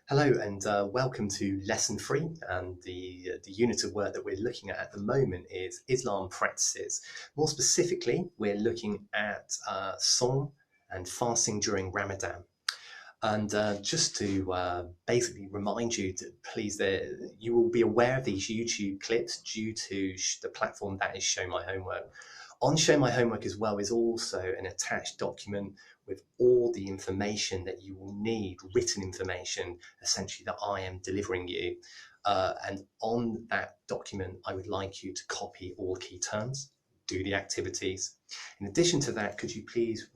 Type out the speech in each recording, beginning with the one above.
Hello and welcome to Lesson 3, and the unit of work that we're looking at the moment is Islam practices. More specifically, we're looking at Sawm and fasting during Ramadan. And just to basically remind you to please, you will be aware of these YouTube clips due to the platform that is Show My Homework. On Show My Homework as well is also an attached document with all the information that you will need, written information, essentially, that I am delivering you. And on that document, I would like you to copy all key terms, do the activities. In addition to that, could you please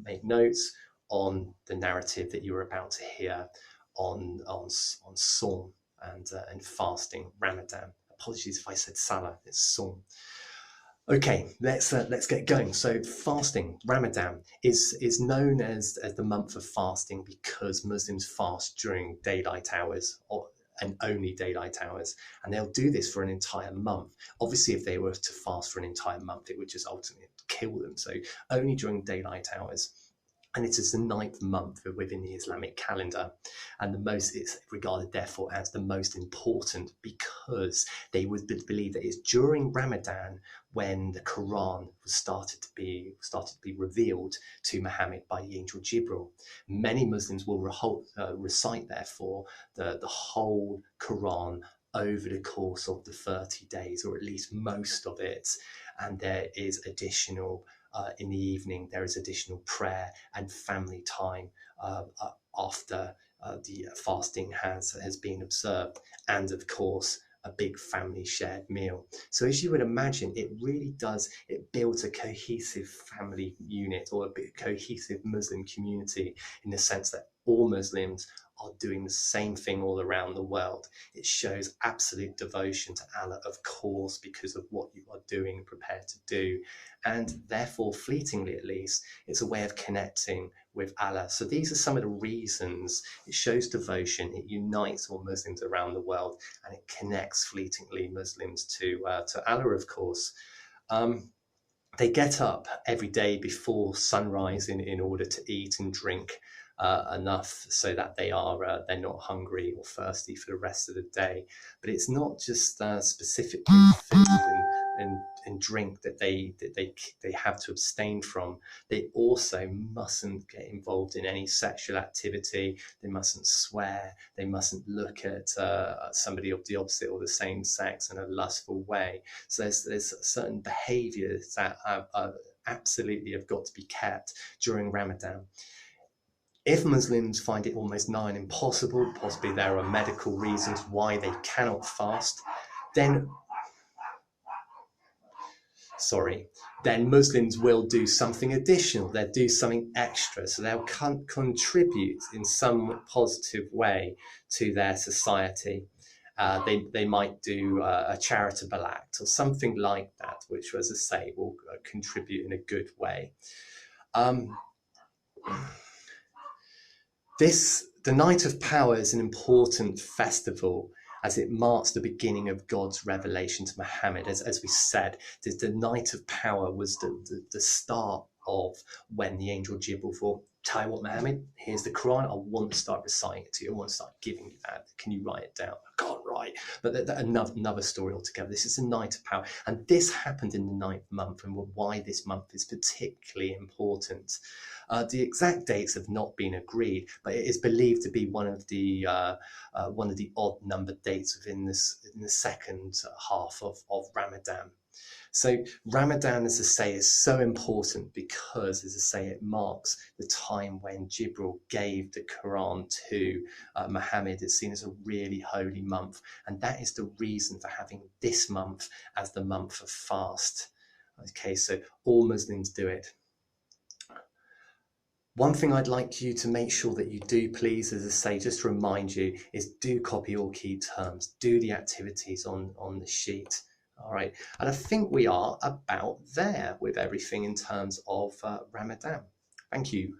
make notes on the narrative that you're about to hear on Sawm and fasting, Ramadan. Apologies if I said Salah, it's Sawm. Okay, let's get going. So fasting, Ramadan, is known as the month of fasting because Muslims fast during daylight hours and only daylight hours, and they'll do this for an entire month. Obviously, if they were to fast for an entire month, it would just ultimately kill them. So only during daylight hours. And it is the ninth month within the Islamic calendar, and it's regarded therefore as the most important because they would believe that it's during Ramadan when the Quran started to be revealed to Muhammad by the angel Jibril. Many Muslims will recite therefore the whole Quran over the course of the 30 days, or at least most of it, and there is additional in the evening, there is additional prayer and family time after the fasting has been observed, and of course a big family shared meal. So as you would imagine, it builds a cohesive family unit, or a cohesive Muslim community, in the sense that all Muslims are doing the same thing all around the world. It shows absolute devotion to Allah, of course, because of what you are doing, prepared to do, and therefore, fleetingly at least, it's a way of connecting with Allah. So these are some of the reasons. It shows devotion, it unites all Muslims around the world, and it connects fleetingly Muslims to Allah, of course. They get up every day before sunrise in order to eat and drink enough so that they're not hungry or thirsty for the rest of the day. But it's not just specifically food and drink that they have to abstain from. They also mustn't get involved in any sexual activity. They mustn't swear. They mustn't look at somebody of the opposite or the same sex in a lustful way. So there's certain behaviours that absolutely have got to be kept during Ramadan. If Muslims find it almost nigh on impossible, possibly there are medical reasons why they cannot fast, then Muslims will do something additional. They'll do something extra. So they'll contribute in some positive way to their society. They might do a charitable act or something like that, which, as I say, will contribute in a good way. The Night of Power is an important festival as it marks the beginning of God's revelation to Muhammad. As we said, the Night of Power was the start of when the angel Jibril thought, tell you what, Muhammad, here's the Quran. I want to start reciting it to you. I want to start giving you that. Can you write it down? I can't write. But another story altogether. This is the Night of Power. And this happened in the ninth month, and why this month is particularly important. The exact dates have not been agreed, but it is believed to be one of the odd numbered dates within the second half of Ramadan. So Ramadan, as I say, is so important because, as I say, it marks the time when Jibril gave the Quran to Muhammad. It's seen as a really holy month, and that is the reason for having this month as the month of fast. Okay, so all Muslims do it. One thing I'd like you to make sure that you do, please, as I say, just to remind you, is do copy all key terms, do the activities on the sheet. All right, and I think we are about there with everything in terms of Ramadan. Thank you.